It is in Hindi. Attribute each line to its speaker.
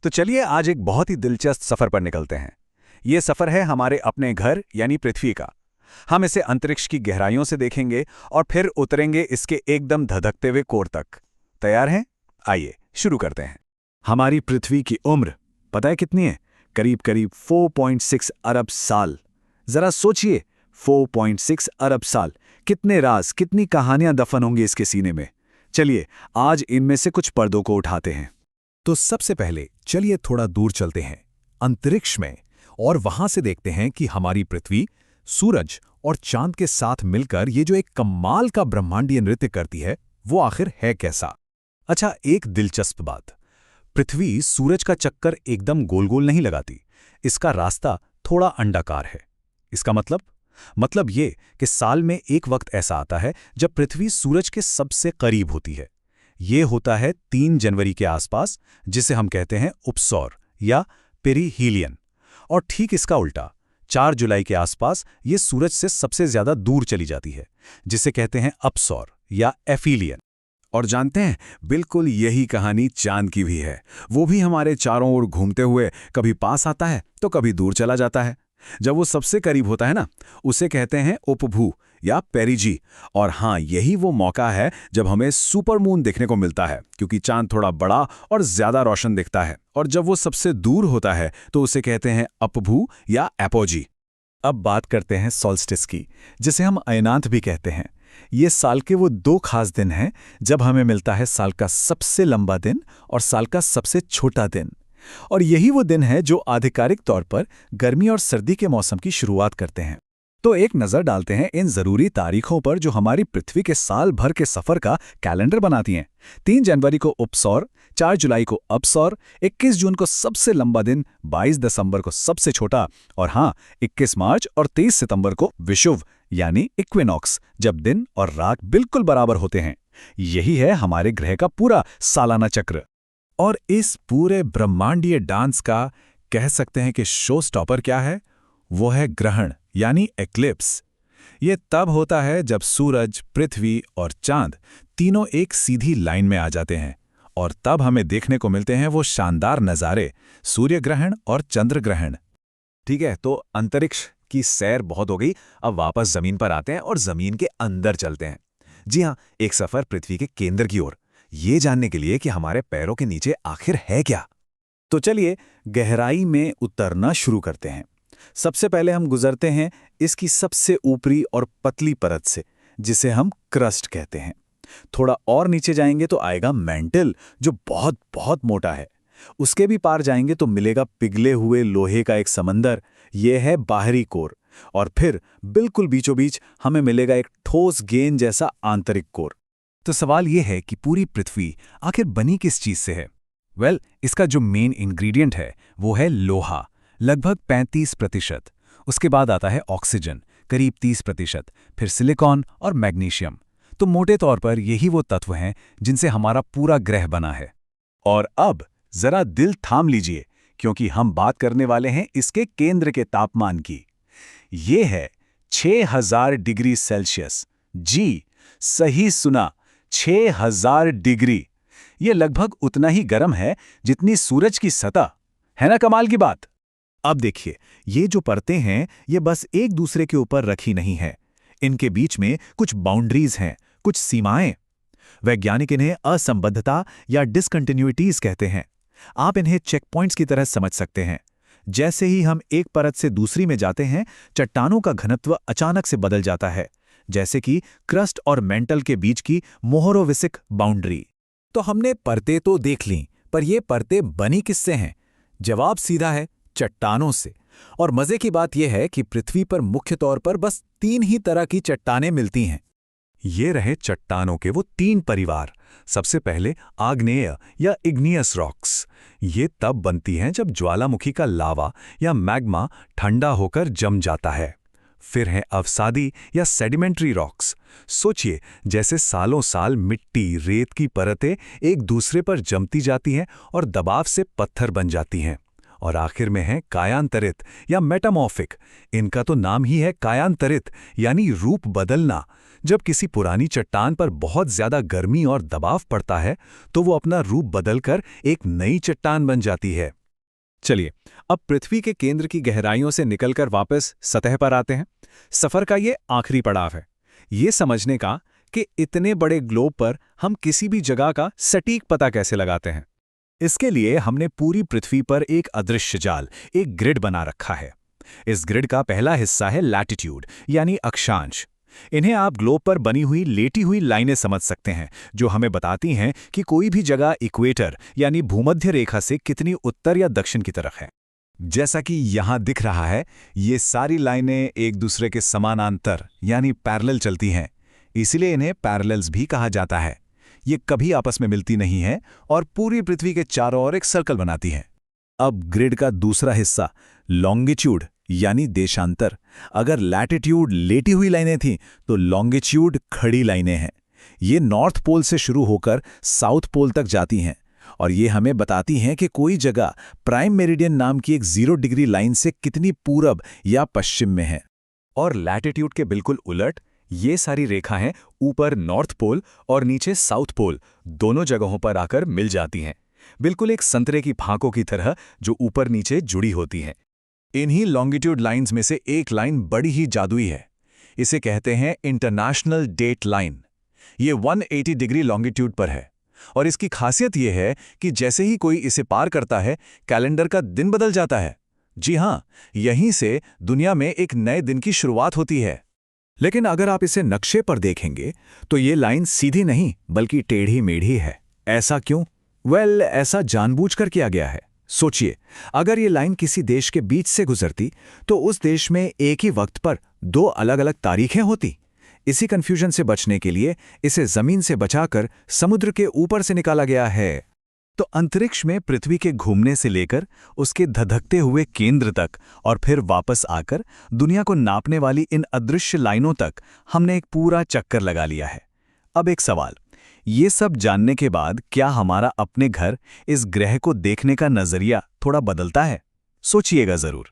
Speaker 1: तो चलिए आज एक बहुत ही दिलचस्प सफर पर निकलते हैं। ये सफर है हमारे अपने घर यानी पृथ्वी का। हम इसे अंतरिक्ष की गहराइयों से देखेंगे और फिर उतरेंगे इसके एकदम धधकते हुए कोर तक। तैयार हैं? आइए शुरू करते हैं। हमारी पृथ्वी की उम्र पता है कितनी है? करीब करीब 4.6 अरब साल। जरा सोचिए, 4.6 अरब साल। कितने राज, कितनी कहानियां दफन होंगी इसके सीने में। चलिए आज इनमें से कुछ पर्दों को उठाते हैं। तो सबसे पहले चलिए थोड़ा दूर चलते हैं, अंतरिक्ष में, और वहां से देखते हैं कि हमारी पृथ्वी सूरज और चांद के साथ मिलकर ये जो एक कमाल का ब्रह्मांडीय नृत्य करती है वो आखिर है कैसा। अच्छा, एक दिलचस्प बात, पृथ्वी सूरज का चक्कर एकदम गोल गोल नहीं लगाती। इसका रास्ता थोड़ा अंडाकार है। इसका मतलब ये कि साल में एक वक्त ऐसा आता है जब पृथ्वी सूरज के सबसे करीब होती है। ये होता है 3 जनवरी के आसपास, जिसे हम कहते हैं उपसौर या पेरिहीलियन। और ठीक इसका उल्टा 4 जुलाई के आसपास ये सूरज से सबसे ज्यादा दूर चली जाती है, जिसे कहते हैं अपसौर या एफिलियन। और जानते हैं, बिल्कुल यही कहानी चांद की भी है। वो भी हमारे चारों ओर घूमते हुए कभी पास आता है तो कभी दूर चला जाता है। जब वो सबसे करीब होता है ना, उसे कहते हैं उपभू या पेरिजी। और हाँ, यही वो मौका है जब हमें सुपरमून देखने को मिलता है, क्योंकि चांद थोड़ा बड़ा और ज्यादा रोशन दिखता है। और जब वो सबसे दूर होता है तो उसे कहते हैं अपभू या एपोजी। अब बात करते हैं सॉल्स्टिस की, जिसे हम अयनांत भी कहते हैं। ये साल के वो 2 खास दिन हैं जब हमें मिलता है साल का सबसे लंबा दिन और साल का सबसे छोटा दिन। और यही वो दिन है जो आधिकारिक तौर पर गर्मी और सर्दी के मौसम की शुरुआत करते हैं। तो एक नज़र डालते हैं इन ज़रूरी तारीखों पर जो हमारी पृथ्वी के साल भर के सफ़र का कैलेंडर बनाती हैं। 3 जनवरी को उपसौर, 4 जुलाई को अपसौर, 21 जून को सबसे लंबा दिन, 22 दिसंबर को सबसे छोटा, और हाँ, 21 मार्च और 23 सितंबर को विषुव यानी इक्विनॉक्स, जब दिन और रात बिल्कुल बराबर होते हैं। यही है हमारे ग्रह का पूरा सालाना चक्र। और इस पूरे ब्रह्मांडीय डांस का कह सकते हैं कि शो स्टॉपर क्या है? वो है ग्रहण यानी एक्लिप्स। ये तब होता है जब सूरज, पृथ्वी और चांद तीनों एक सीधी लाइन में आ जाते हैं, और तब हमें देखने को मिलते हैं वो शानदार नज़ारे, सूर्य ग्रहण और चंद्र ग्रहण। ठीक है, तो अंतरिक्ष की सैर बहुत हो गई। अब वापस जमीन पर आते हैं और जमीन के अंदर चलते हैं। जी हाँ, एक सफर पृथ्वी के केंद्र की ओर, ये जानने के लिए कि हमारे पैरों के नीचे आखिर है क्या। तो चलिए गहराई में उतरना शुरू करते हैं। सबसे पहले हम गुजरते हैं इसकी सबसे ऊपरी और पतली परत से, जिसे हम क्रस्ट कहते हैं। थोड़ा और नीचे जाएंगे तो आएगा मैंटल, जो बहुत बहुत मोटा है। उसके भी पार जाएंगे तो मिलेगा पिघले हुए लोहे का एक समंदर, यह है बाहरी कोर। और फिर बिल्कुल बीचों बीच हमें मिलेगा एक ठोस गेंद जैसा आंतरिक कोर। तो सवाल यह है कि पूरी पृथ्वी आखिर बनी किस चीज से है? इसका जो मेन इंग्रेडिएंट है वो है लोहा, लगभग 35%। उसके बाद आता है ऑक्सीजन, करीब 30%, फिर सिलिकॉन और मैग्नीशियम। तो मोटे तौर पर यही वो तत्व हैं जिनसे हमारा पूरा ग्रह बना है। और अब जरा दिल थाम लीजिए, क्योंकि हम बात करने वाले हैं इसके केंद्र के तापमान की। ये है 6000 डिग्री सेल्सियस। जी, सही सुना, 6000 डिग्री। ये लगभग उतना ही गर्म है जितनी सूरज की सतह। है ना कमाल की बात? अब देखिए, ये जो परतें हैं ये बस एक दूसरे के ऊपर रखी नहीं है। इनके बीच में कुछ बाउंड्रीज हैं, कुछ सीमाएं। वैज्ञानिक इन्हें असंबद्धता या डिसकंटिन्यूइटीज कहते हैं। आप इन्हें चेक पॉइंट्स की तरह समझ सकते हैं। जैसे ही हम एक परत से दूसरी में जाते हैं, चट्टानों का घनत्व अचानक से बदल जाता है, जैसे कि क्रस्ट और मेंटल के बीच की मोहरोविसिक बाउंड्री। तो हमने परतें तो देख लीं, पर ये परतें बनी किससे हैं? जवाब सीधा है, चट्टानों से। और मजे की बात यह है कि पृथ्वी पर मुख्य तौर पर बस 3 ही तरह की चट्टानें मिलती हैं। ये रहे चट्टानों के वो 3 परिवार। सबसे पहले आग्नेय या इग्नियस रॉक्स। ये तब बनती हैं जब ज्वालामुखी का लावा या मैग्मा ठंडा होकर जम जाता है। फिर है अवसादी या सेडिमेंट्री रॉक्स। सोचिए, जैसे सालों साल मिट्टी, रेत की परतें एक दूसरे पर जमती जाती हैं और दबाव से पत्थर बन जाती हैं। और आखिर में है कायांतरित या मेटामॉर्फिक। इनका तो नाम ही है कायांतरित, यानी रूप बदलना। जब किसी पुरानी चट्टान पर बहुत ज्यादा गर्मी और दबाव पड़ता है तो वो अपना रूप बदलकर एक नई चट्टान बन जाती है। चलिए, अब पृथ्वी के केंद्र की गहराइयों से निकलकर वापस सतह पर आते हैं। सफर का ये आखिरी पड़ाव है, ये समझने का कि इतने बड़े ग्लोब पर हम किसी भी जगह का सटीक पता कैसे लगाते हैं। इसके लिए हमने पूरी पृथ्वी पर एक अदृश्य जाल, एक ग्रिड बना रखा है। इस ग्रिड का पहला हिस्सा है लैटिट्यूड यानी अक्षांश। इन्हें आप ग्लोब पर बनी हुई लेटी हुई लाइनें समझ सकते हैं, जो हमें बताती हैं कि कोई भी जगह इक्वेटर यानी भूमध्य रेखा से कितनी उत्तर या दक्षिण की तरफ है। जैसा कि यहां दिख रहा है, ये सारी लाइनें एक दूसरे के समानांतर यानी पैरेलल चलती हैं, इसलिए इन्हें पैरेलल्स भी कहा जाता है। ये कभी आपस में मिलती नहीं है और पूरी पृथ्वी के चारों ओर एक सर्कल बनाती हैं। अब ग्रिड का दूसरा हिस्सा लॉन्गिट्यूड यानी देशांतर। अगर लैटिट्यूड लेटी हुई लाइनें थीं तो लॉन्गिट्यूड खड़ी लाइनें हैं। ये नॉर्थ पोल से शुरू होकर साउथ पोल तक जाती हैं और ये हमें बताती हैं कि कोई जगह प्राइम मेरिडियन नाम की एक 0 डिग्री लाइन से कितनी पूरब या पश्चिम में है। और लैटिट्यूड के बिल्कुल उलट ये सारी रेखाएं ऊपर नॉर्थ पोल और नीचे साउथ पोल दोनों जगहों पर आकर मिल जाती हैं, बिल्कुल एक संतरे की फांकों की तरह जो ऊपर नीचे जुड़ी होती हैं। इन्हीं लॉन्गिट्यूड लाइंस में से एक लाइन बड़ी ही जादुई है। इसे कहते हैं इंटरनेशनल डेट लाइन। ये 180 डिग्री लॉन्गिट्यूड पर है और इसकी खासियत यह है कि जैसे ही कोई इसे पार करता है, कैलेंडर का दिन बदल जाता है। जी हां, यहीं से दुनिया में एक नए दिन की शुरुआत होती है। लेकिन अगर आप इसे नक्शे पर देखेंगे तो ये लाइन सीधी नहीं बल्कि टेढ़ी मेढ़ी है। ऐसा क्यों? ऐसा जानबूझकर किया गया है। सोचिए, अगर ये लाइन किसी देश के बीच से गुजरती तो उस देश में एक ही वक्त पर 2 अलग-अलग तारीखें होती। इसी कंफ्यूजन से बचने के लिए इसे जमीन से बचाकर समुद्र के ऊपर से निकाला गया है। तो अंतरिक्ष में पृथ्वी के घूमने से लेकर उसके धधकते हुए केंद्र तक और फिर वापस आकर दुनिया को नापने वाली इन अदृश्य लाइनों तक हमने एक पूरा चक्कर लगा लिया है। अब एक सवाल, ये सब जानने के बाद क्या हमारा अपने घर, इस ग्रह को देखने का नजरिया थोड़ा बदलता है? सोचिएगा जरूर।